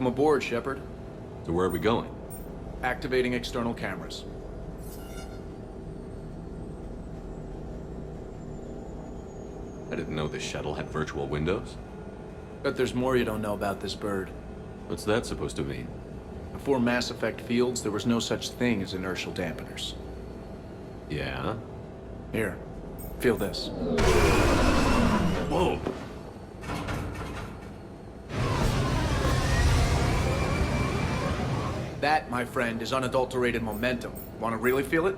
Welcome aboard, Shepard. So where are we going? Activating external cameras. I didn't know this shuttle had virtual windows. Bet there's more you don't know about this bird. What's that supposed to mean? Before Mass Effect fields, there was no such thing as inertial dampeners. Yeah? Here, feel this. Whoa! That, my friend, is unadulterated momentum. Want to really feel it?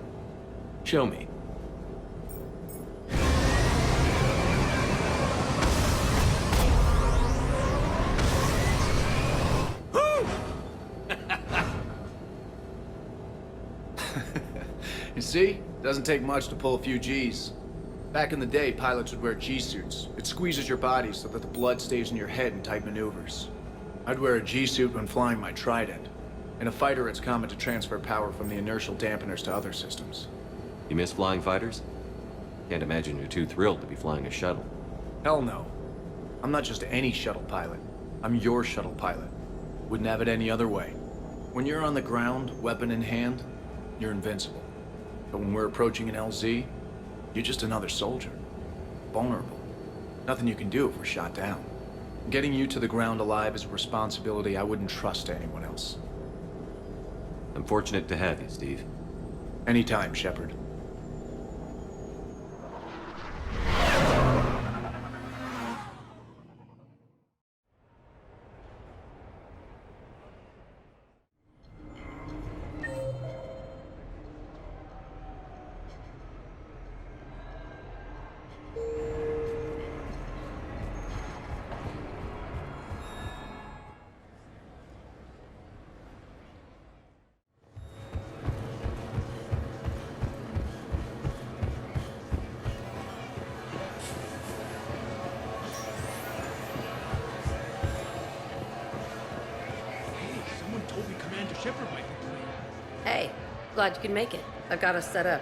Show me. You see? Doesn't take much to pull a few Gs. Back in the day, pilots would wear G-suits. It squeezes your body so that the blood stays in your head in tight maneuvers. I'd wear a G-suit when flying my Trident. In a fighter, it's common to transfer power from the inertial dampeners to other systems. You miss flying fighters? Can't imagine you're too thrilled to be flying a shuttle. Hell no. I'm not just any shuttle pilot. I'm your shuttle pilot. Wouldn't have it any other way. When you're on the ground, weapon in hand, you're invincible. But when we're approaching an LZ, you're just another soldier. Vulnerable. Nothing you can do if we're shot down. Getting you to the ground alive is a responsibility I wouldn't trust to anyone else. I'm fortunate to have you, Steve. Anytime, Shepard. Shepard might be playing. Hey, glad you can make it. I've got us set up.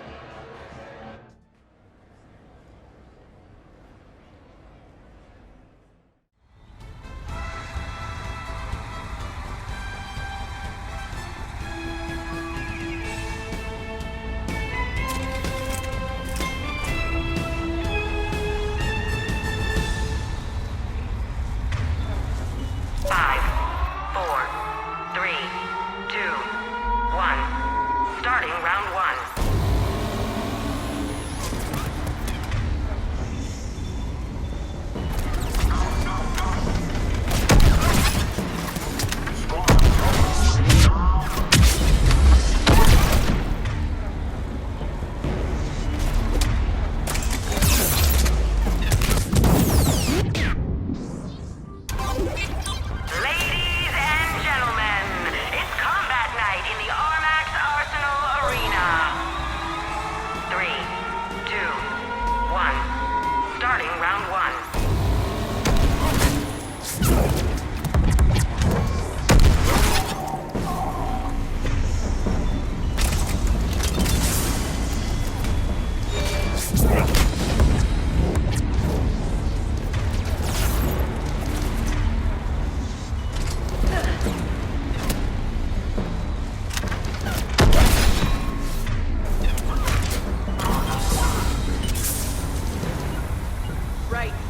Right.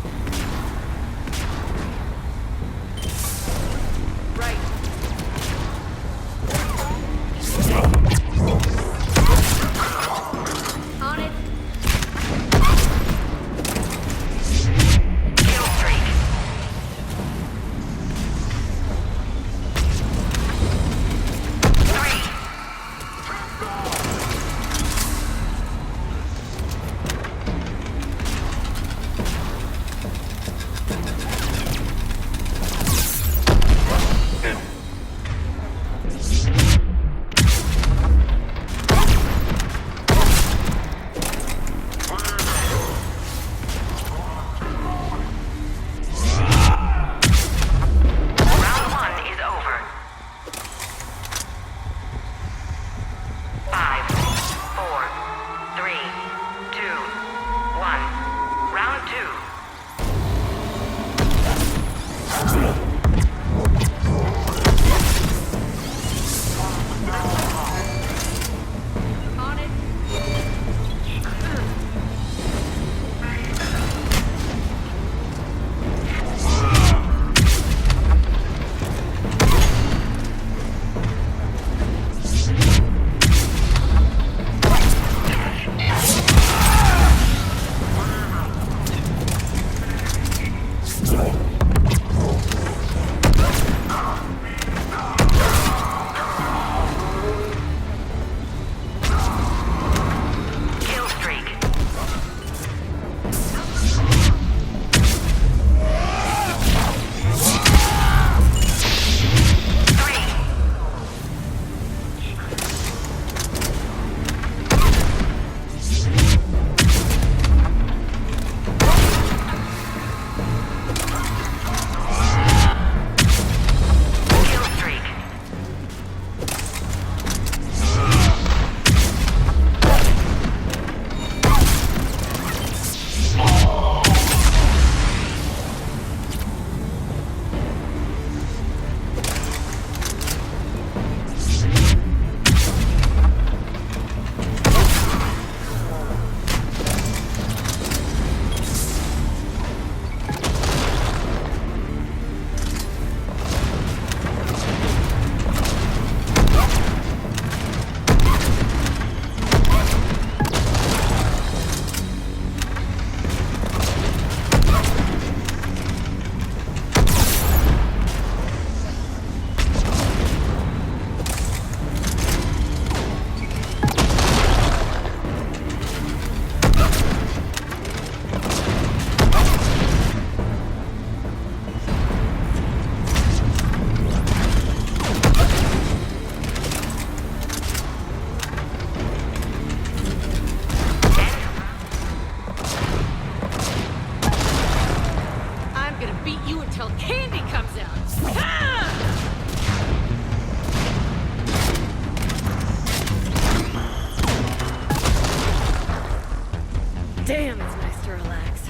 Damn, it's nice to relax.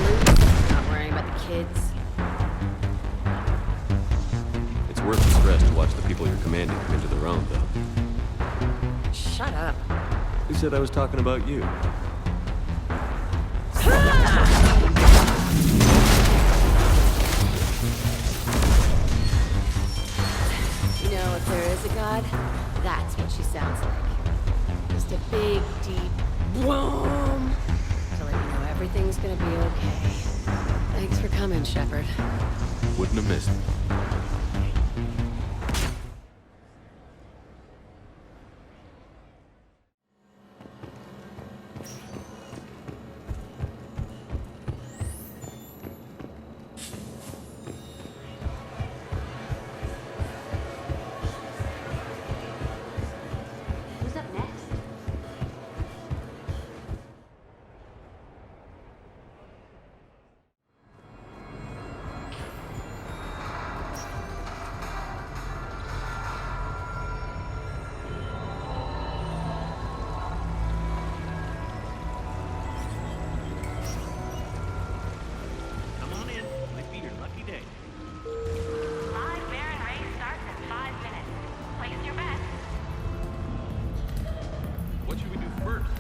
Loose, not worrying about the kids. It's worth the stress to watch the people you're commanding come into their own, though. Shut up. Who said I was talking about you? You know, if there is a god, that's what she sounds like. Just a big, deep boom to let you know everything's gonna be okay. Thanks for coming, Shepard. Wouldn't have missed it. Who's up next? Come on in. Might be your lucky day. Live Baron race starts in 5 minutes. Place your bets. What should we do first?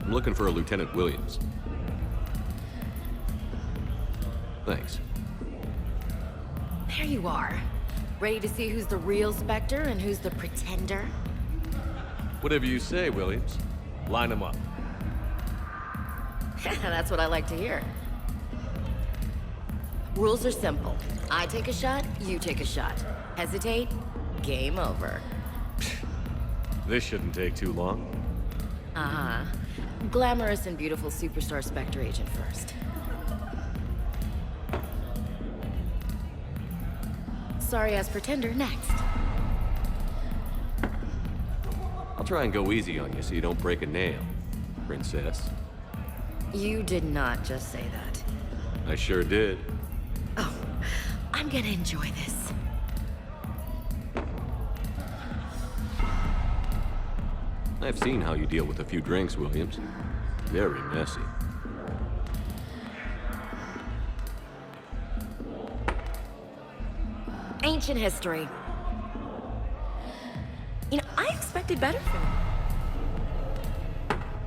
I'm looking for a Lieutenant Williams. Thanks. There you are. Ready to see who's the real Spectre and who's the pretender? Whatever you say, Williams. Line them up. That's what I like to hear. Rules are simple. I take a shot, you take a shot. Hesitate, game over. This shouldn't take too long. Uh-huh. Glamorous and beautiful superstar Spectre agent first. Sorry-ass pretender next. I'll try and go easy on you so you don't break a nail, princess. You did not just say that. I sure did. Oh, I'm gonna enjoy this. I've seen how you deal with a few drinks, Williams. Very messy. Ancient history. You know, I expected better from you.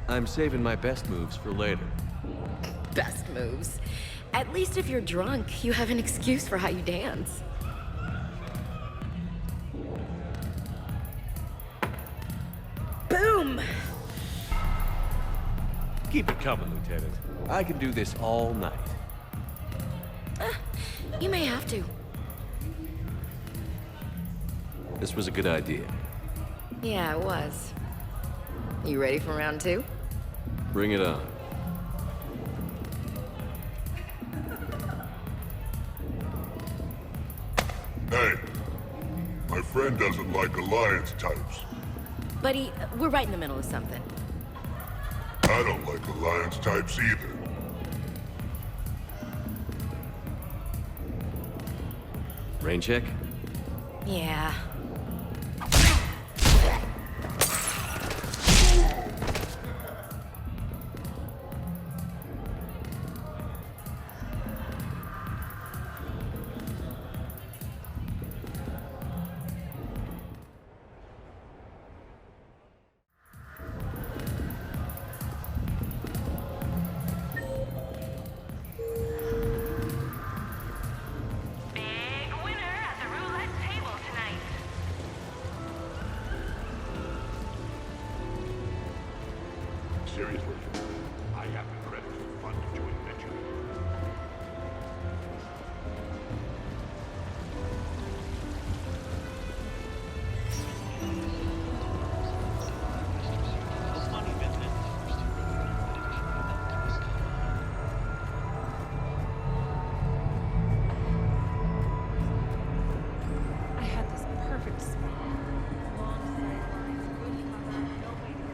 I'm saving my best moves for later. Best moves. At least if you're drunk, you have an excuse for how you dance. Boom! Keep it coming, Lieutenant. I can do this all night. You may have to. This was a good idea. Yeah, it was. You ready for round two? Bring it on. Hey, my friend doesn't like alliance types. Buddy, we're right in the middle of something. I don't like alliance types either. Rain check? Yeah. Big winner at the roulette table tonight. Seriously, I have the credit for fund joint venture. No funny business. I had this perfect spot. Long sidelines, good cover, no way to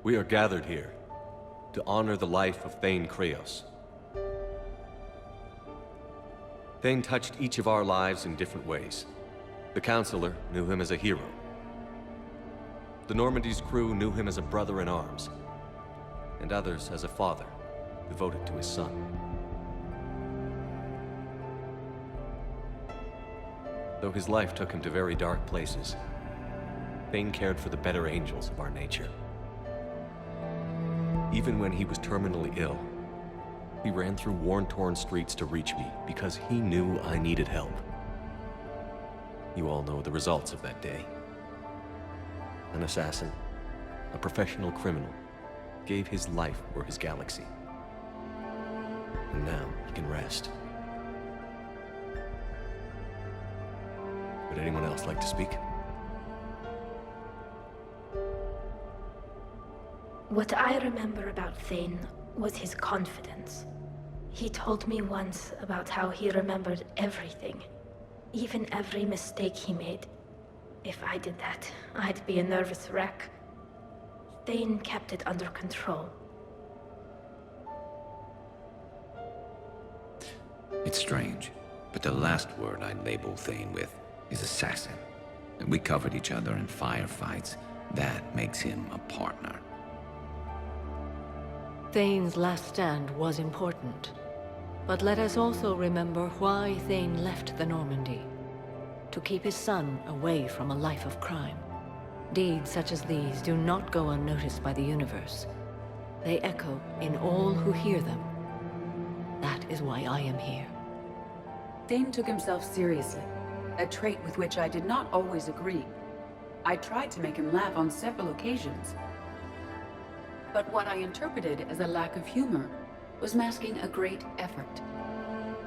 We are gathered here to honor the life of Thane Kreos. Thane touched each of our lives in different ways. The Counselor knew him as a hero. The Normandy's crew knew him as a brother in arms, and others as a father devoted to his son. Though his life took him to very dark places, Thane cared for the better angels of our nature. Even when he was terminally ill, he ran through worn-torn streets to reach me because he knew I needed help. You all know the results of that day. An assassin, a professional criminal, gave his life for his galaxy. And now he can rest. Would anyone else like to speak? What I remember about Thane was his confidence. He told me once about how he remembered everything, even every mistake he made. If I did that, I'd be a nervous wreck. Thane kept it under control. It's strange, but the last word I'd label Thane with is assassin. And we covered each other in firefights. That makes him a partner. Thane's last stand was important. But let us also remember why Thane left the Normandy. To keep his son away from a life of crime. Deeds such as these do not go unnoticed by the universe. They echo in all who hear them. That is why I am here. Thane took himself seriously, a trait with which I did not always agree. I tried to make him laugh on several occasions. But what I interpreted as a lack of humor was masking a great effort.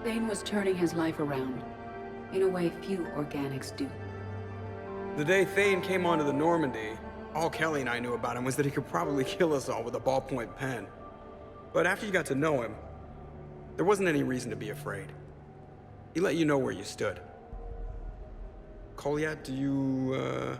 Thane was turning his life around, in a way few organics do. The day Thane came onto the Normandy, all Kelly and I knew about him was that he could probably kill us all with a ballpoint pen. But after you got to know him, there wasn't any reason to be afraid. He let you know where you stood. Kolyat, do you,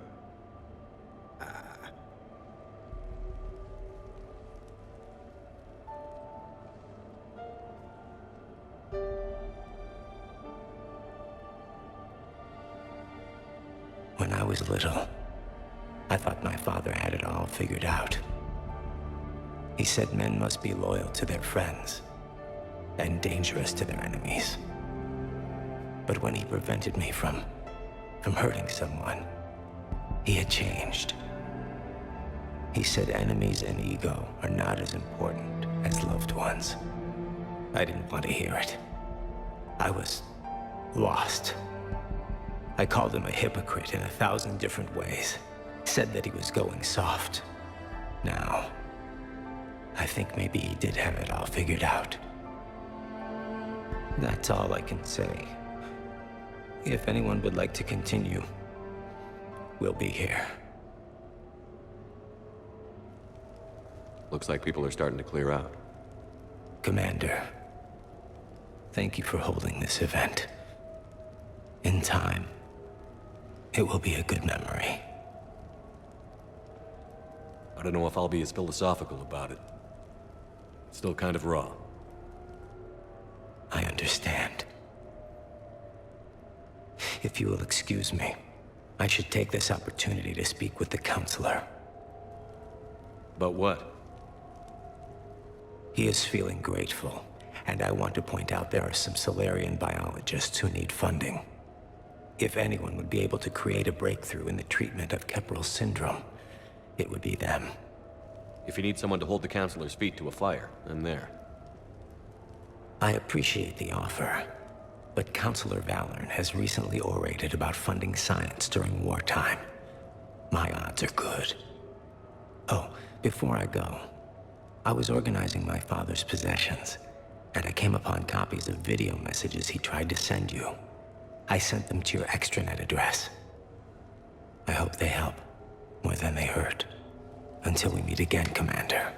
When I was little, I thought my father had it all figured out. He said men must be loyal to their friends and dangerous to their enemies. But when he prevented me from hurting someone, he had changed. He said enemies and ego are not as important as loved ones. I didn't want to hear it. I was lost. I called him a hypocrite in 1,000 different ways. Said that he was going soft. Now, I think maybe he did have it all figured out. That's all I can say. If anyone would like to continue, we'll be here. Looks like people are starting to clear out. Commander, thank you for holding this event. In time, it will be a good memory. I don't know if I'll be as philosophical about it. It's still kind of raw. I understand. If you will excuse me, I should take this opportunity to speak with the Counselor. About what? He is feeling grateful, and I want to point out there are some Solarian biologists who need funding. If anyone would be able to create a breakthrough in the treatment of Kepral syndrome, it would be them. If you need someone to hold the Counselor's feet to a fire, I'm there. I appreciate the offer, but Counselor Valorn has recently orated about funding science during wartime. My odds are good. Oh, before I go, I was organizing my father's possessions, and I came upon copies of video messages he tried to send you. I sent them to your extranet address. I hope they help, more than they hurt. Until we meet again, Commander.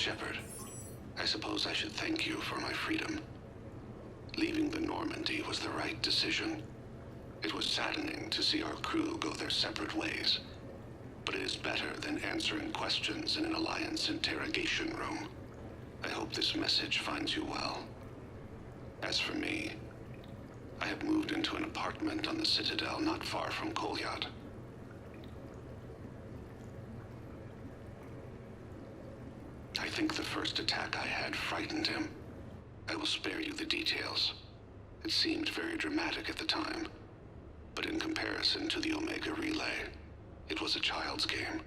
Shepard, I suppose I should thank you for my freedom. Leaving the Normandy was the right decision. It was saddening to see our crew go their separate ways, but it is better than answering questions in an Alliance interrogation room. I hope this message finds you well. As for me, I have moved into an apartment on the Citadel not far from Kolyat. I think the first attack I had frightened him. I will spare you the details. It seemed very dramatic at the time, but in comparison to the Omega Relay, it was a child's game.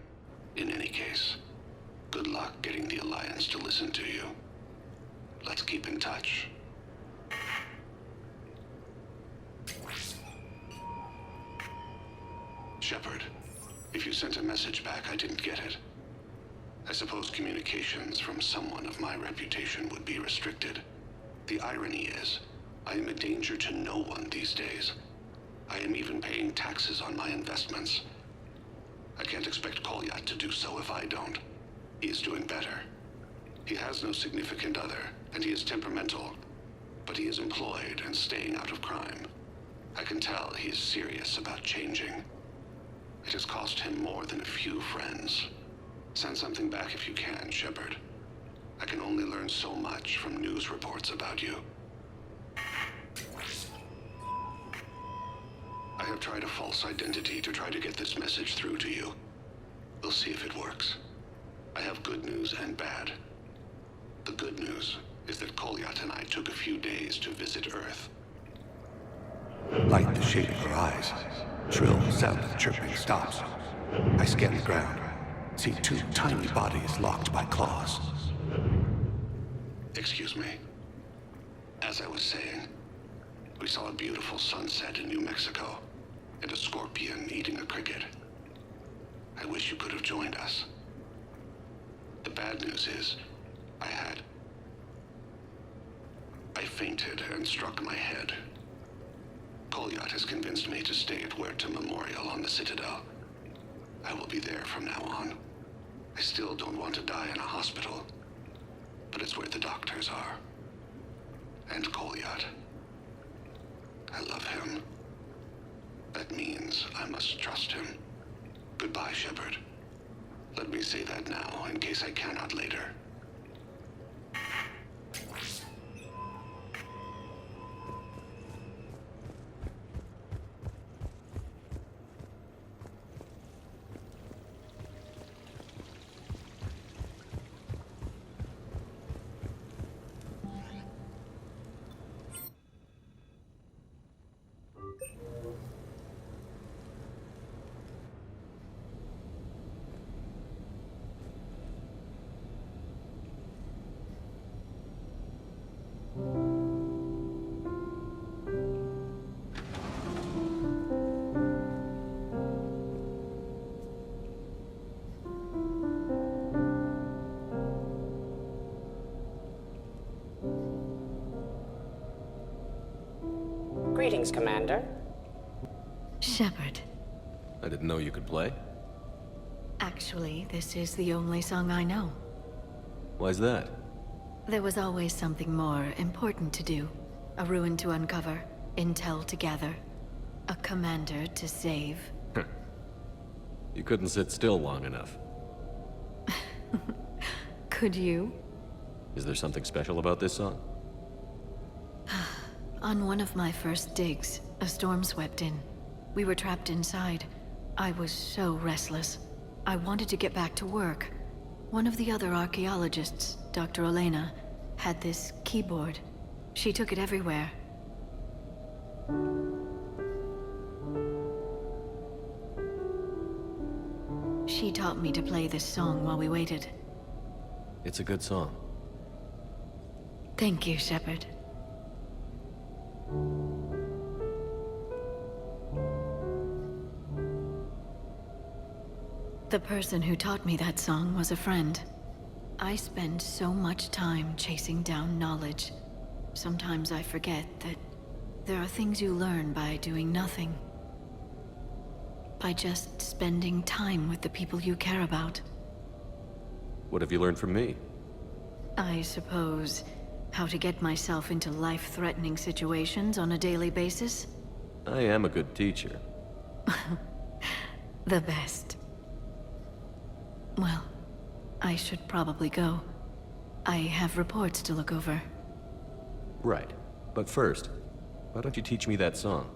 In any case, good luck getting the Alliance to listen to you. Let's keep in touch. Shepard, if you sent a message back, I didn't get it. I suppose communications from someone of my reputation would be restricted. The irony is, I am a danger to no one these days. I am even paying taxes on my investments. I can't expect Kolyat to do so if I don't. He is doing better. He has no significant other, and he is temperamental, but he is employed and staying out of crime. I can tell he is serious about changing. It has cost him more than a few friends. Send something back if you can, Shepard. I can only learn so much from news reports about you. I have tried a false identity to try to get this message through to you. We'll see if it works. I have good news and bad. The good news is that Kolyat and I took a few days to visit Earth. Light the shade of her eyes. Shrill sound of chirping stops. I scan the ground. See two tiny bodies locked by claws. Excuse me. As I was saying, we saw a beautiful sunset in New Mexico, and a scorpion eating a cricket. I wish you could have joined us. The bad news is, I fainted and struck my head. Kolyat has convinced me to stay at Huerta Memorial on the Citadel. I will be there from now on. I still don't want to die in a hospital, but it's where the doctors are. And Kolyat. I love him. That means I must trust him. Goodbye, Shepard. Let me say that now, in case I cannot later. Greetings, Commander. Shepard. I didn't know you could play. Actually, this is the only song I know. Why's that? There was always something more important to do. A ruin to uncover, intel to gather, a commander to save. You couldn't sit still long enough. Could you? Is there something special about this song? On one of my first digs, a storm swept in. We were trapped inside. I was so restless. I wanted to get back to work. One of the other archaeologists, Dr. Elena, had this keyboard. She took it everywhere. She taught me to play this song while we waited. It's a good song. Thank you, Shepard. The person who taught me that song was a friend. I spend so much time chasing down knowledge. Sometimes I forget that there are things you learn by doing nothing. By just spending time with the people you care about. What have you learned from me? I suppose, how to get myself into life-threatening situations on a daily basis? I am a good teacher. The best. Well, I should probably go. I have reports to look over. Right. But first, why don't you teach me that song?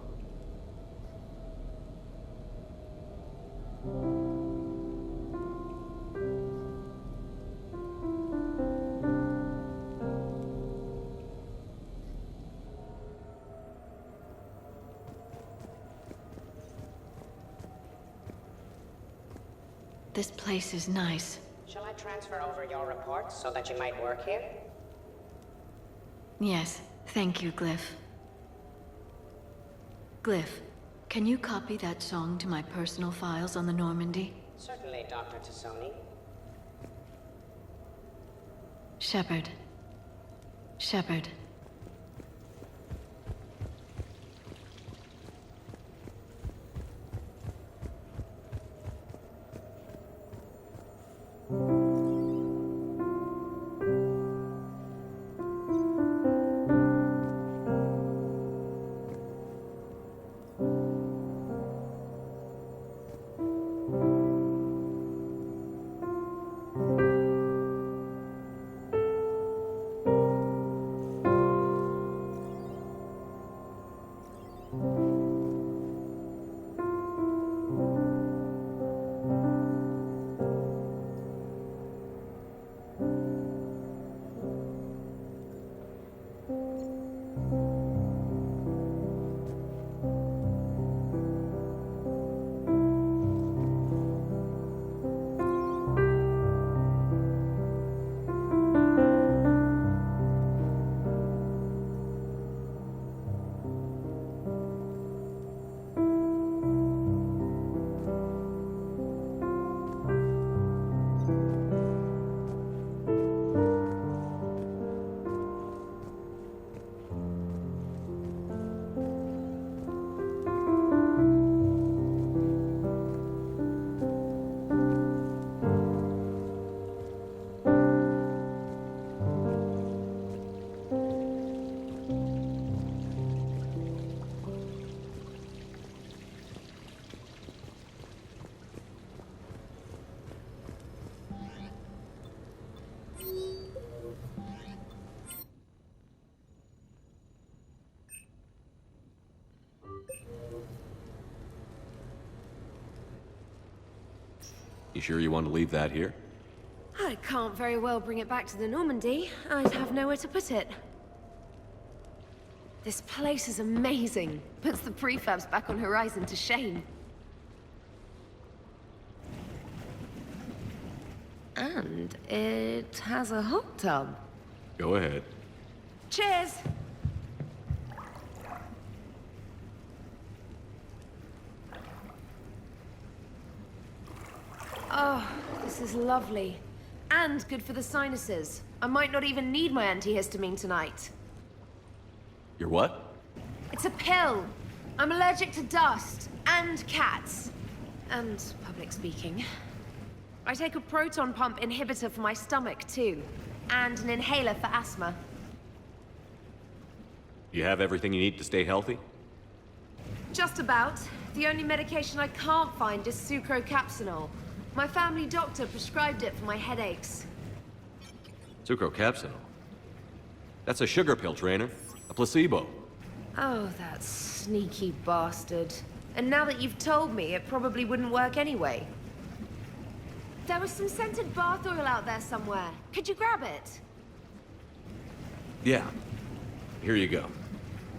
This place is nice. Shall I transfer over your reports so that you might work here? Yes, thank you, Glyph. Glyph, can you copy that song to my personal files on the Normandy? Certainly, Dr. Tassoni. Shepard. Shepard. You sure you want to leave that here? I can't very well bring it back to the Normandy. I'd have nowhere to put it. This place is amazing. Puts the prefabs back on Horizon to shame. And it has a hot tub. Go ahead. Cheers! Oh, this is lovely. And good for the sinuses. I might not even need my antihistamine tonight. Your what? It's a pill. I'm allergic to dust and cats. And public speaking. I take a proton pump inhibitor for my stomach, too. And an inhaler for asthma. You have everything you need to stay healthy? Just about. The only medication I can't find is sucrocapsinol. My family doctor prescribed it for my headaches. Sucrocapsinol? That's a sugar pill, Trainer. A placebo. Oh, that sneaky bastard. And now that you've told me, it probably wouldn't work anyway. There was some scented bath oil out there somewhere. Could you grab it? Yeah. Here you go.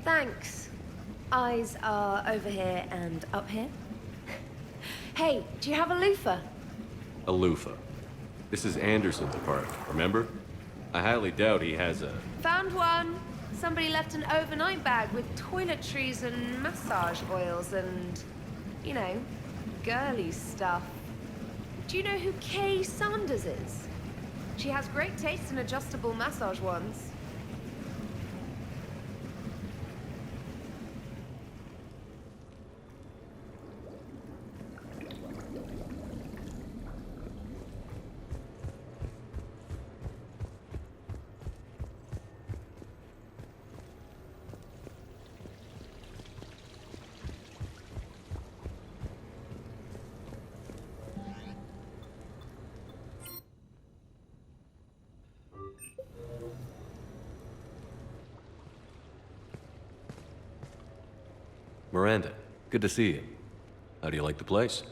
Thanks. Eyes are over here and up here. Hey, do you have a loofah? A loofah. This is Anderson's apartment, remember? I highly doubt he has a... Found one. Somebody left an overnight bag with toiletries and massage oils and, you know, girly stuff. Do you know who Kay Sanders is? She has great taste in adjustable massage wands. Miranda. Good to see you. How do you like the place?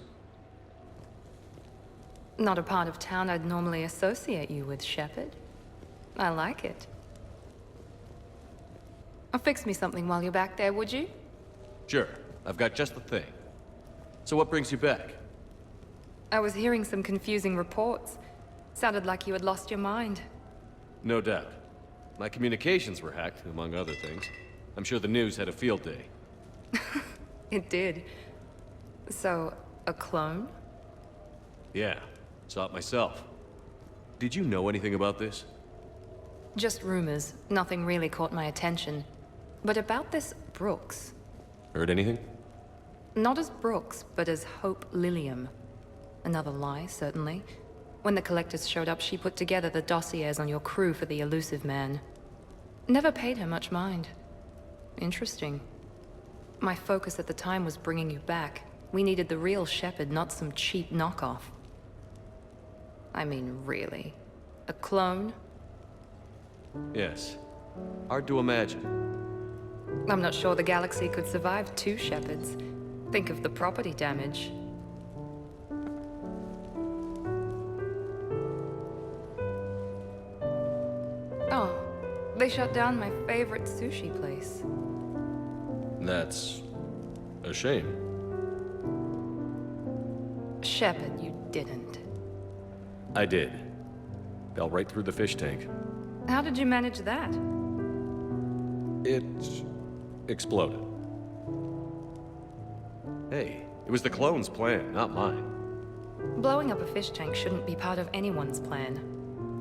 Not a part of town I'd normally associate you with, Shepard. I like it. Fix me something while you're back there, would you? Sure. I've got just the thing. So what brings you back? I was hearing some confusing reports. Sounded like you had lost your mind. No doubt. My communications were hacked, among other things. I'm sure the news had a field day. It did. So, a clone? Yeah, saw it myself. Did you know anything about this? Just rumors. Nothing really caught my attention. But about this Brooks. Heard anything? Not as Brooks, but as Hope Lilium. Another lie, certainly. When the Collectors showed up, she put together the dossiers on your crew for the Elusive Man. Never paid her much mind. Interesting. My focus at the time was bringing you back. We needed the real Shepard, not some cheap knockoff. I mean, really. A clone? Yes. Hard to imagine. I'm not sure the galaxy could survive two Shepards. Think of the property damage. Oh, they shut down my favorite sushi place. That's a shame. Shepard, you didn't. I did. Fell right through the fish tank. How did you manage that? It exploded. Hey, it was the clone's plan, not mine. Blowing up a fish tank shouldn't be part of anyone's plan.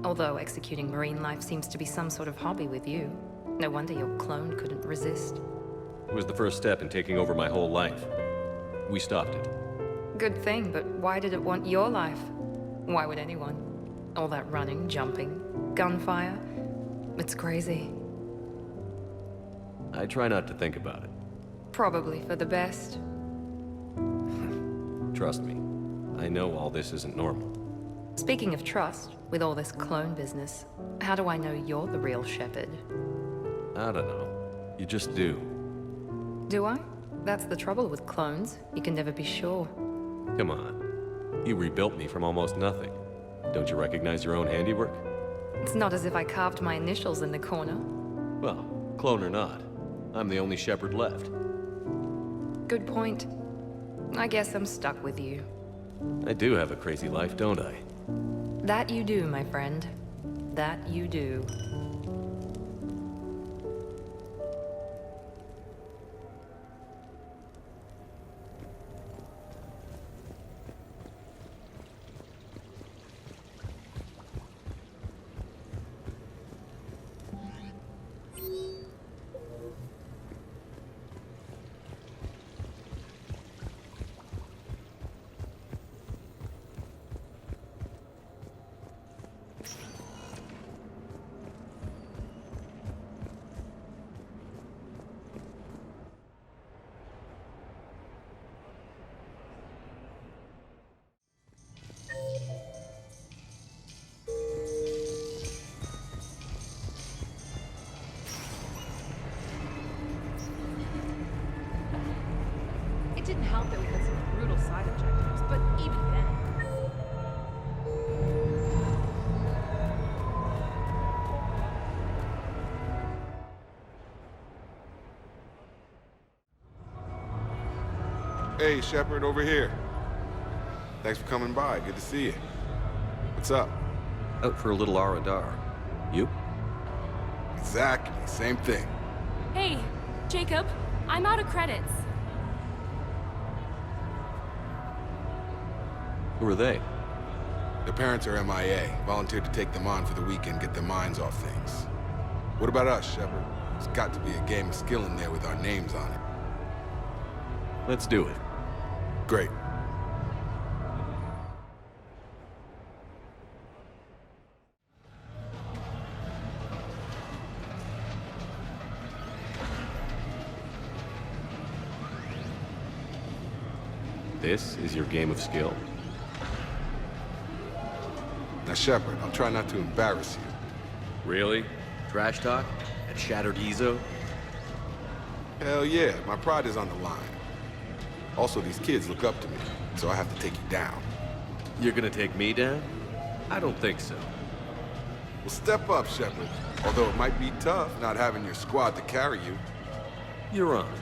Although executing marine life seems to be some sort of hobby with you. No wonder your clone couldn't resist. It was the first step in taking over my whole life. We stopped it. Good thing, but why did it want your life? Why would anyone? All that running, jumping, gunfire. It's crazy. I try not to think about it. Probably for the best. Trust me, I know all this isn't normal. Speaking of trust, with all this clone business, how do I know you're the real Shepard? I don't know. You just do. Do I? That's the trouble with clones. You can never be sure. Come on. You rebuilt me from almost nothing. Don't you recognize your own handiwork? It's not as if I carved my initials in the corner. Well, clone or not, I'm the only Shepard left. Good point. I guess I'm stuck with you. I do have a crazy life, don't I? That you do, my friend. That you do. It didn't help that we had some brutal side objectives, but even then... Hey, Shepard, over here. Thanks for coming by. Good to see you. What's up? Out for a little Aradar. You? Exactly. Same thing. Hey, Jacob. I'm out of credits. Who are they? Their parents are MIA. Volunteered to take them on for the weekend, get their minds off things. What about us, Shepard? There's got to be a game of skill in there with our names on it. Let's do it. Great. This is your game of skill? Now, Shepard, I'll try not to embarrass you. Really? Trash talk? At Shattered Ezo? Hell yeah, my pride is on the line. Also, these kids look up to me, so I have to take you down. You're gonna take me down? I don't think so. Well, step up, Shepard. Although it might be tough not having your squad to carry you. You're on.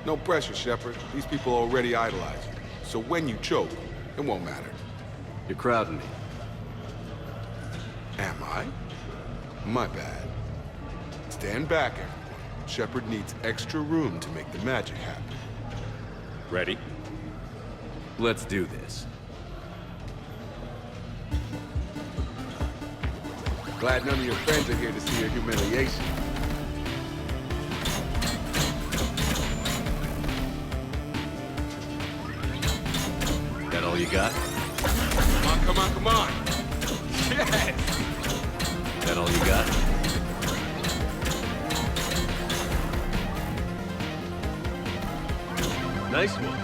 No pressure, Shepard. These people already idolize you. So when you choke, it won't matter. You're crowding me. Am I? My bad. Stand back, everyone. Shepard needs extra room to make the magic happen. Ready? Let's do this. Glad none of your friends are here to see your humiliation. That all you got? Come on, come on, come on! Yes! That all you got? Nice one. Okay.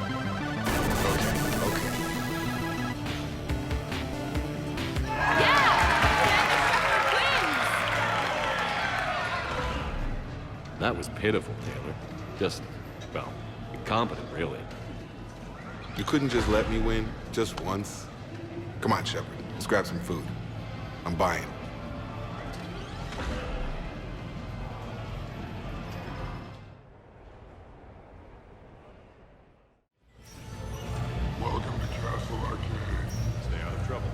That was pitiful, Taylor. Just, well, incompetent, really. You couldn't just let me win, just once? Come on, Shepard. Let's grab some food. I'm buying. Welcome to Castle Arcade. Stay out of trouble.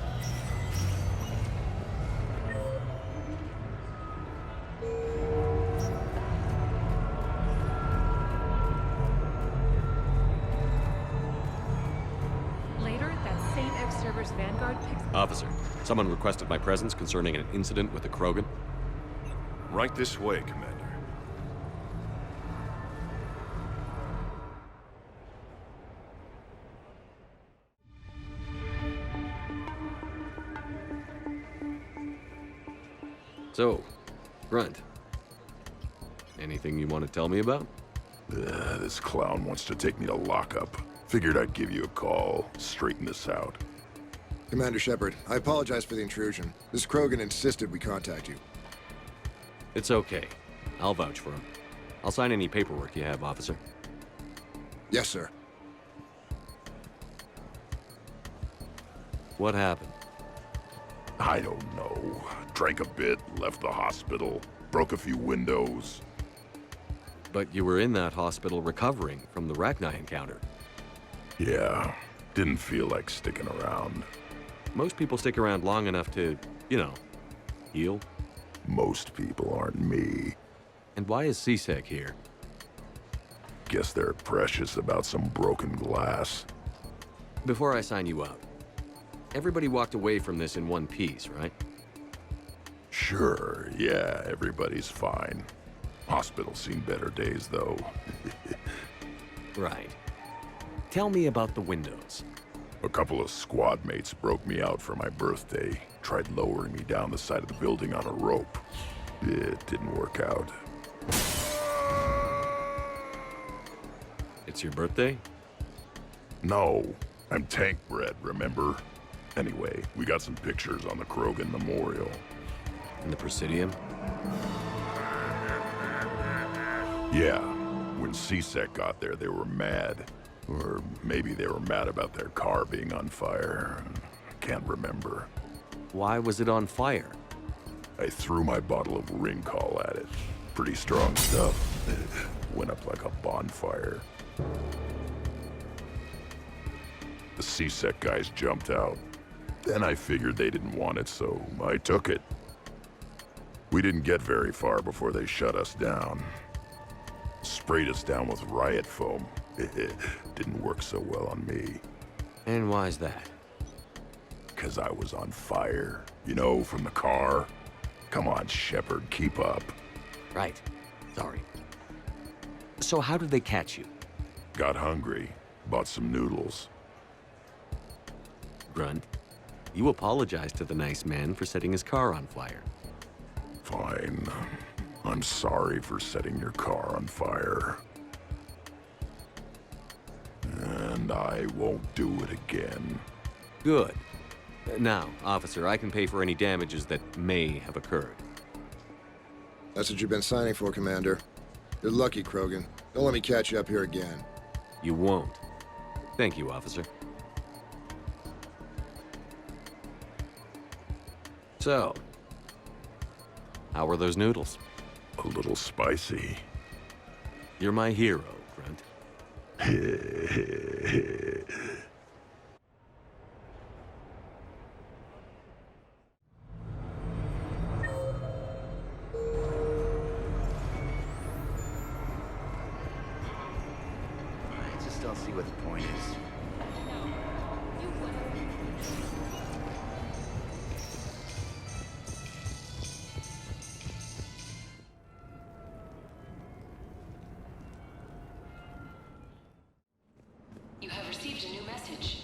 Later, that same ex-Cerberus Vanguard picks... Officer, someone requested my presence concerning an incident with the Krogan. Right this way, Commander. So, Grunt. Anything you want to tell me about? This clown wants to take me to lockup. Figured I'd give you a call, straighten this out. Commander Shepard, I apologize for the intrusion. This Krogan insisted we contact you. It's okay. I'll vouch for him. I'll sign any paperwork you have, officer. Yes, sir. What happened? I don't know. Drank a bit, left the hospital, broke a few windows. But you were in that hospital recovering from the Rachni encounter. Yeah, didn't feel like sticking around. Most people stick around long enough to, you know, heal. Most people aren't me. And why is C-Sec here? Guess they're precious about some broken glass. Before I sign you out, everybody walked away from this in one piece, right? Sure, yeah, everybody's fine. Hospital's seen better days, though. Right. Tell me about the windows. A couple of squad mates broke me out for my birthday. Tried lowering me down the side of the building on a rope. It didn't work out. It's your birthday? No, I'm tank bred, remember? Anyway, we got some pictures on the Krogan Memorial. And the Presidium? Yeah, when C-Sec got there, they were mad. Or maybe they were mad about their car being on fire. Can't remember. Why was it on fire? I threw my bottle of Ringcall at it. Pretty strong stuff. Went up like a bonfire. The C-Sec guys jumped out. Then I figured they didn't want it, so I took it. We didn't get very far before they shut us down. Sprayed us down with riot foam. Didn't work so well on me. And why's that? 'Cause I was on fire. You know, from the car. Come on, Shepard, keep up. Right. Sorry. So how did they catch you? Got hungry. Bought some noodles. Grunt, you apologized to the nice man for setting his car on fire. Fine. I'm sorry for setting your car on fire. And I won't do it again. Good. Now, officer, I can pay for any damages that may have occurred. That's what you've been signing for, Commander. You're lucky, Krogan. Don't let me catch you up here again. You won't. Thank you, officer. So, how were those noodles? A little spicy. You're my hero, Grunt. I just don't see what the point is. You have received a new message.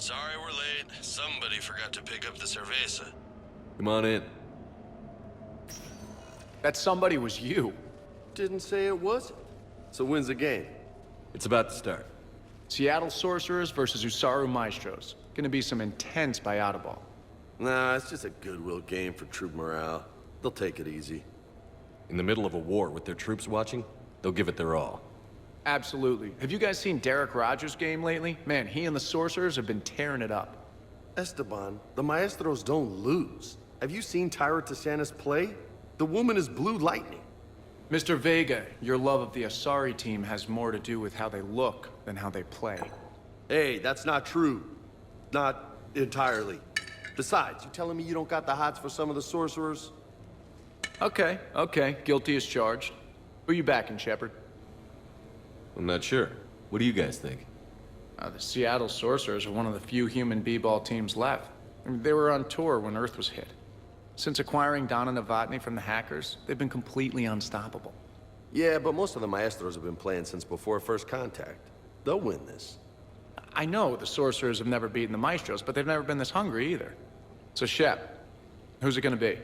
Sorry we're late. Somebody forgot to pick up the cerveza. Come on in. That somebody was you. Didn't say it wasn't. So when's the game? It's about to start. Seattle Sorcerers versus Usaru Maestros. Gonna be some intense Bayada ball. Nah, it's just a goodwill game for troop morale. They'll take it easy. In the middle of a war with their troops watching, they'll give it their all. Absolutely. Have you guys seen Derek Rogers' game lately? Man, he and the Sorcerers have been tearing it up. Esteban, the Maestros don't lose. Have you seen Tyra Tisanis play? The woman is blue lightning. Mr. Vega, your love of the Asari team has more to do with how they look than how they play. Hey, that's not true. Not entirely. Besides, you telling me you don't got the hots for some of the Sorcerers? Okay, guilty as charged. Who you backing, Shepard? I'm not sure. What do you guys think? The Seattle Sorcerers are one of the few human b-ball teams left. I mean, they were on tour when Earth was hit. Since acquiring Donna Novotny from the hackers, they've been completely unstoppable. Yeah, but most of the Maestros have been playing since before first contact. They'll win this. I know the Sorcerers have never beaten the Maestros, but they've never been this hungry either. So Shep, who's it gonna be?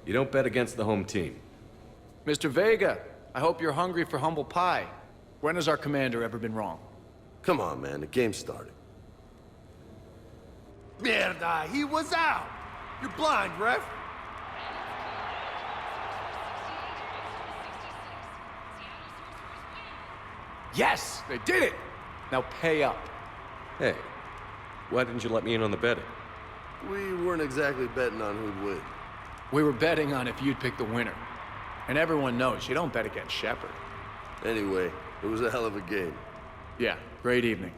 You don't bet against the home team. Mr. Vega, I hope you're hungry for humble pie. When has our commander ever been wrong? Come on, man, the game's starting. Mierda, he was out! You're blind, ref! Yes, they did it! Now pay up. Hey, why didn't you let me in on the betting? We weren't exactly betting on who'd win. We were betting on if you'd pick the winner. And everyone knows you don't bet against Shepard. Anyway, it was a hell of a game. Yeah, great evening.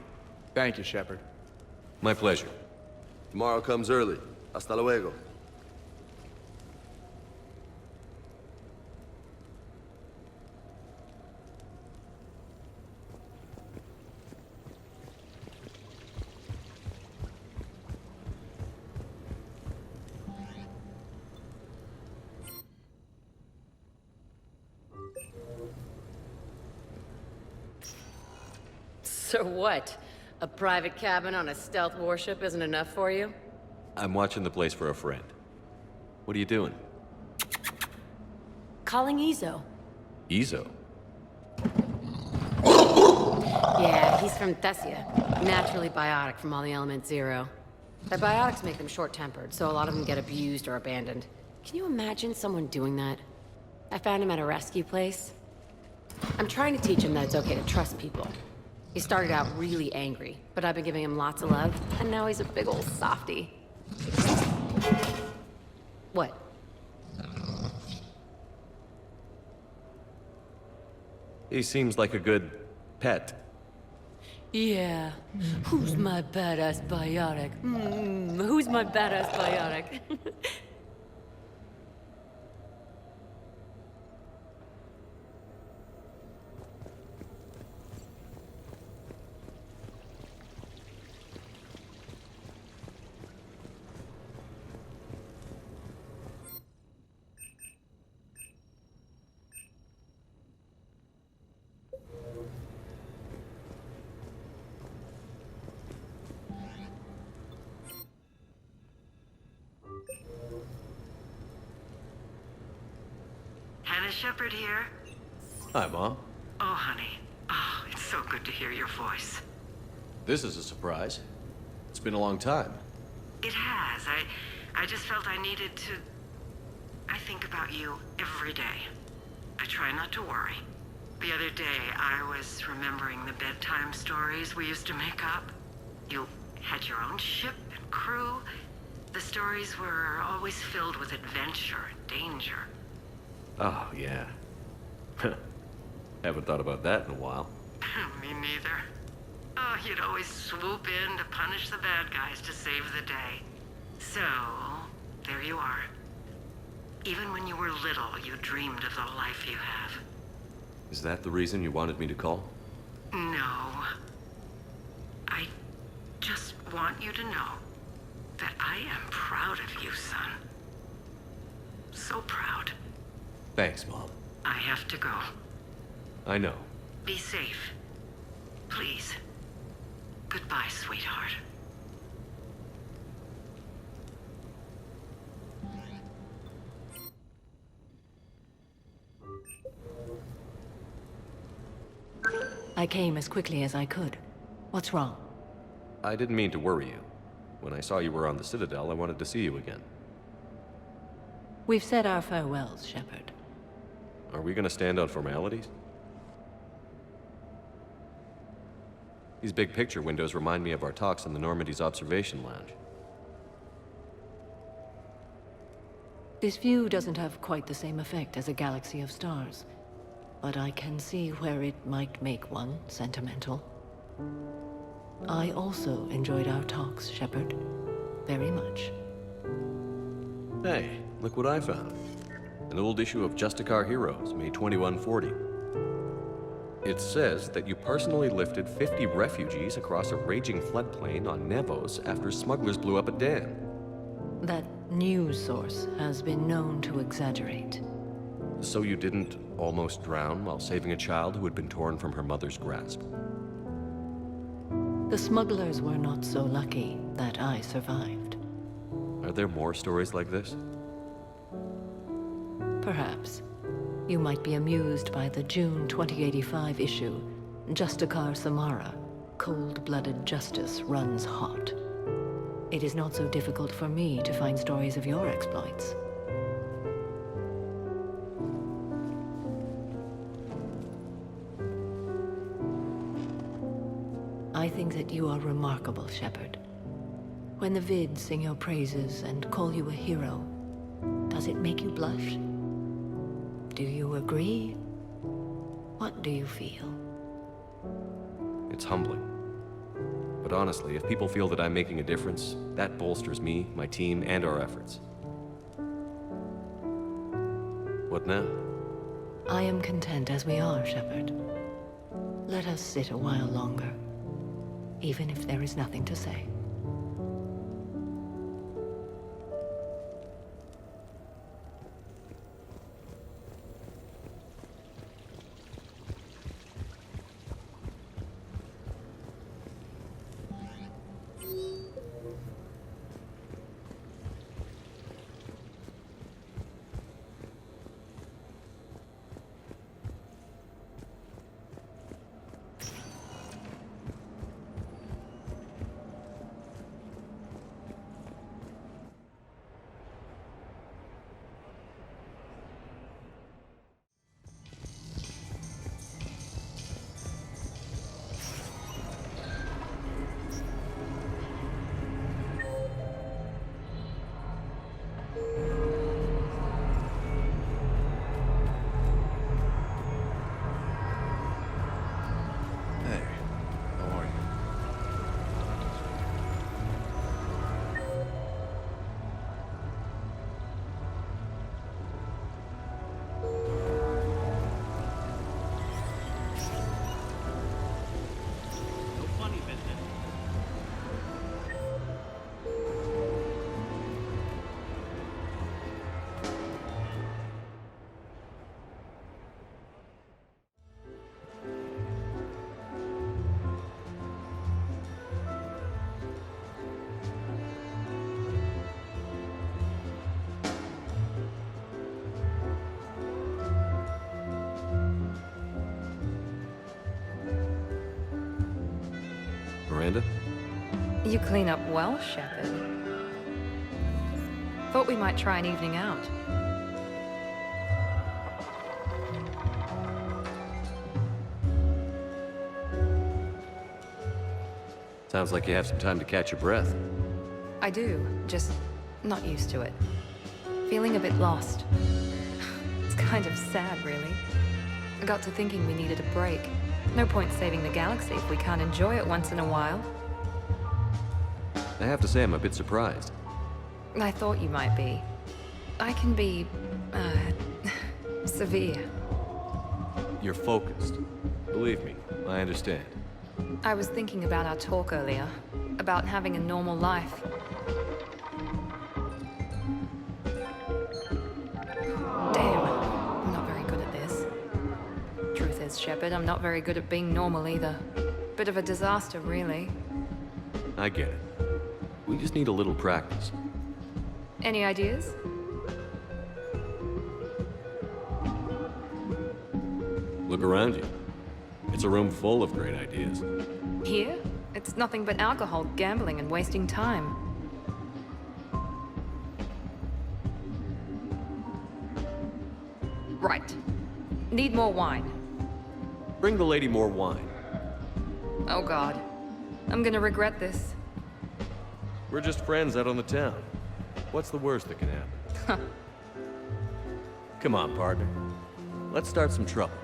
Thank you, Shepard. My pleasure. Tomorrow comes early. Hasta luego. So what? A private cabin on a stealth warship isn't enough for you? I'm watching the place for a friend. What are you doing? calling Izo. Izo? Yeah, he's from Thessia. Naturally biotic from all the Element Zero. Their biotics make them short-tempered, so a lot of them get abused or abandoned. Can you imagine someone doing that? I found him at a rescue place. I'm trying to teach him that it's okay to trust people. He started out really angry, but I've been giving him lots of love, and now he's a big old softie. What? He seems like a good pet. Yeah. Who's my badass biotic? Who's my badass biotic? Hannah Shepard here. Hi, Mom. Oh, honey. Oh, it's so good to hear your voice. This is a surprise. It's been a long time. It has. I just felt I needed to... I think about you every day. I try not to worry. The other day, I was remembering the bedtime stories we used to make up. You had your own ship and crew. The stories were always filled with adventure and danger. Oh, yeah. Haven't thought about that in a while. Me neither. Oh, you'd always swoop in to punish the bad guys to save the day. So, there you are. Even when you were little, you dreamed of the life you have. Is that the reason you wanted me to call? No. I just want you to know that I am proud of you, son. So proud. Thanks, Mom. I have to go. I know. Be safe. Please. Goodbye, sweetheart. I came as quickly as I could. What's wrong? I didn't mean to worry you. When I saw you were on the Citadel, I wanted to see you again. We've said our farewells, Shepard. Are we gonna stand on formalities? These big picture windows remind me of our talks in the Normandy's observation lounge. This view doesn't have quite the same effect as a galaxy of stars, but I can see where it might make one sentimental. I also enjoyed our talks, Shepard. Very much. Hey, look what I found. An old issue of Justicar Heroes, May 2140. It says that you personally lifted 50 refugees across a raging floodplain on Nevos after smugglers blew up a dam. That news source has been known to exaggerate. So you didn't almost drown while saving a child who had been torn from her mother's grasp? The smugglers were not so lucky that I survived. Are there more stories like this? Perhaps. You might be amused by the June 2085 issue, Justicar Samara, Cold-Blooded Justice Runs Hot. It is not so difficult for me to find stories of your exploits. I think that you are remarkable, Shepard. When the Vids sing your praises and call you a hero, does it make you blush? Do you agree? What do you feel? It's humbling. But honestly, if people feel that I'm making a difference, that bolsters me, my team, and our efforts. What now? I am content as we are, Shepard. Let us sit a while longer, even if there is nothing to say. Miranda? You clean up well, Shepard. Thought we might try an evening out. Sounds like you have some time to catch your breath. I do, just not used to it. Feeling a bit lost. It's kind of sad, really. I got to thinking we needed a break. No point saving the galaxy if we can't enjoy it once in a while. I have to say I'm a bit surprised. I thought you might be. I can be, severe. You're focused. Believe me, I understand. I was thinking about our talk earlier, about having a normal life. Damn, I'm not very good at this. Truth is, Shepard, I'm not very good at being normal either. Bit of a disaster, really. I get it. We just need a little practice. Any ideas? Look around you. It's a room full of great ideas. Here? It's nothing but alcohol, gambling, and wasting time. Right. Need more wine. Bring the lady more wine. Oh God. I'm gonna regret this. We're just friends out on the town. What's the worst that can happen? Come on, partner. Let's start some trouble.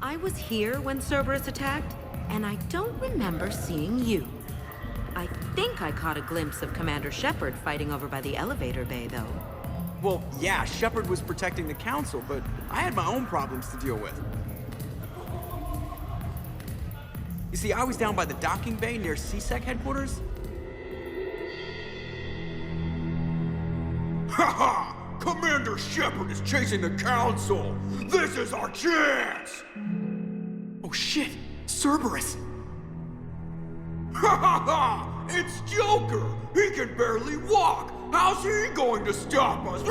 I was here when Cerberus attacked, and I don't remember seeing you. I think I caught a glimpse of Commander Shepard fighting over by the elevator bay, though. Well, yeah, Shepard was protecting the Council, but I had my own problems to deal with. You see, I was down by the docking bay near CSEC headquarters. Ha-ha! Commander Shepard is chasing the Council! This is our chance! Oh shit! Cerberus! Ha ha ha! It's Joker! He can barely walk! How's he going to stop us?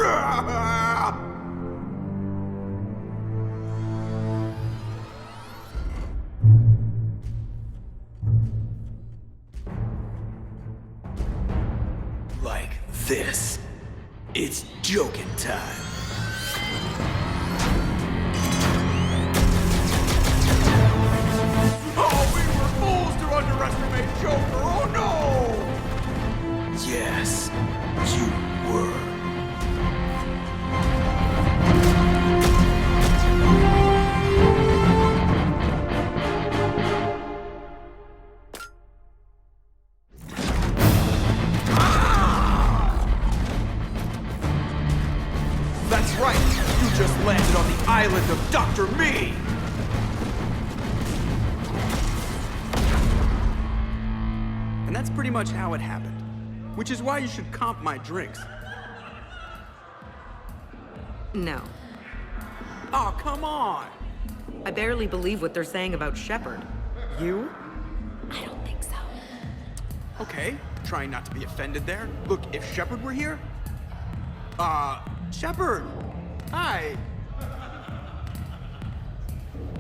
Like this. It's joking time. Oh, we were fools to underestimate Joker! Oh no! Yes, you were. That's right! You just landed on the island of Dr. Me! And that's pretty much how it happened. Which is why you should comp my drinks. No. Oh, come on! I barely believe what they're saying about Shepard. You? I don't think so. Okay, trying not to be offended there. Look, if Shepard were here... Shepard! Hi!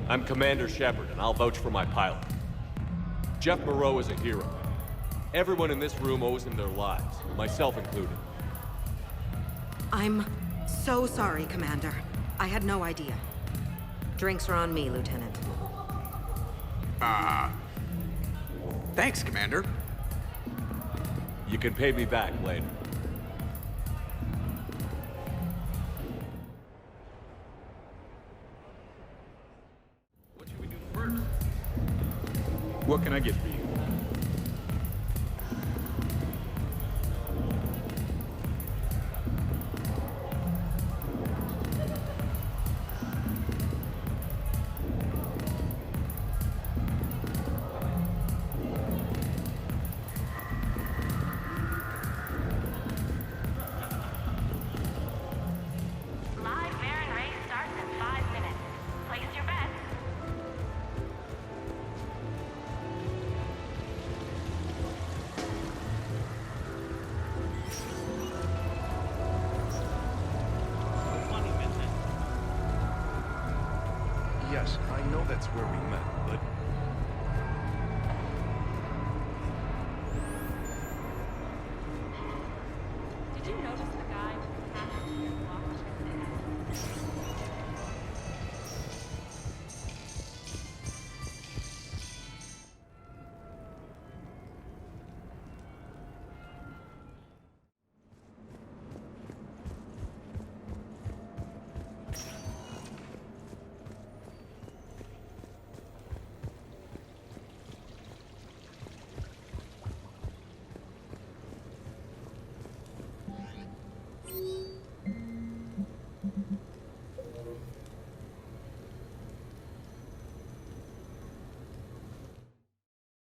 I'm Commander Shepard, and I'll vouch for my pilot. Jeff Moreau is a hero. Everyone in this room owes him their lives, myself included. I'm so sorry, Commander. I had no idea. Drinks are on me, Lieutenant. Thanks, Commander. You can pay me back later. What should we do first? What can I get for you? I know that's where we met, but